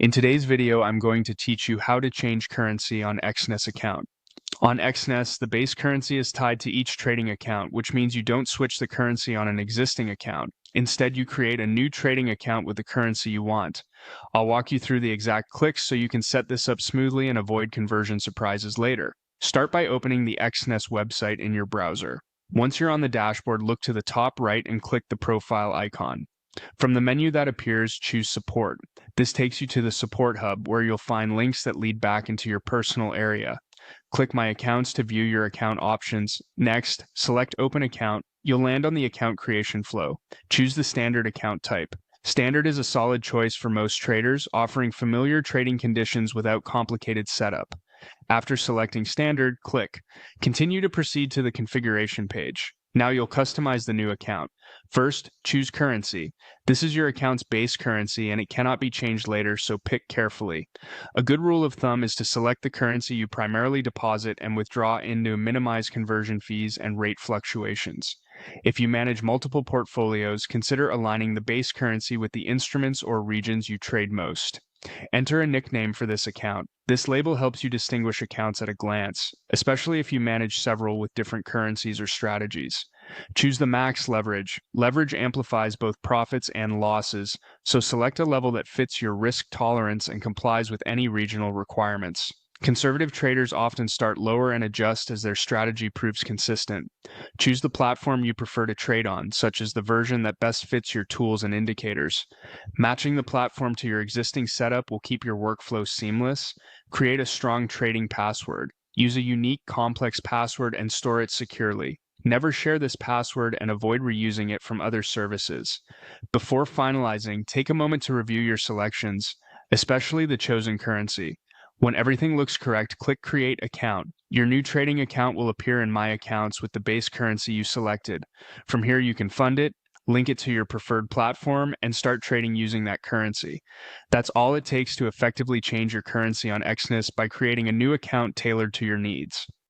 In today's video, I'm going to teach you how to change currency on Exness account. On Exness, the base currency is tied to each trading account, which means you don't switch the currency on an existing account. Instead, you create a new trading account with the currency you want. I'll walk you through the exact clicks so you can set this up smoothly and avoid conversion surprises later. Start by opening the Exness website in your browser. Once you're on the dashboard, look to the top right and click the profile icon. From the menu that appears, choose Support. This takes you to the Support Hub, where you'll find links that lead back into your personal area. Click My Accounts to view your account options. Next, select Open Account. You'll land on the account creation flow. Choose the standard account type. Standard is a solid choice for most traders, offering familiar trading conditions without complicated setup. After selecting Standard, click Continue to proceed to the configuration page. Now you'll customize the new account. First, choose currency. This is your account's base currency and it cannot be changed later, so pick carefully. A good rule of thumb is to select the currency you primarily deposit and withdraw in to minimize conversion fees and rate fluctuations. If you manage multiple portfolios, consider aligning the base currency with the instruments or regions you trade most. Enter a nickname for this account. This label helps you distinguish accounts at a glance, especially if you manage several with different currencies or strategies. Choose the max leverage. Leverage amplifies both profits and losses, so select a level that fits your risk tolerance and complies with any regional requirements. Conservative traders often start lower and adjust as their strategy proves consistent. Choose the platform you prefer to trade on, such as the version that best fits your tools and indicators. Matching the platform to your existing setup will keep your workflow seamless. Create a strong trading password. Use a unique, complex password and store it securely. Never share this password and avoid reusing it from other services. Before finalizing, take a moment to review your selections, especially the chosen currency. When everything looks correct, click Create Account. Your new trading account will appear in My Accounts with the base currency you selected. From here, you can fund it, link it to your preferred platform, and start trading using that currency. That's all it takes to effectively change your currency on Exness by creating a new account tailored to your needs.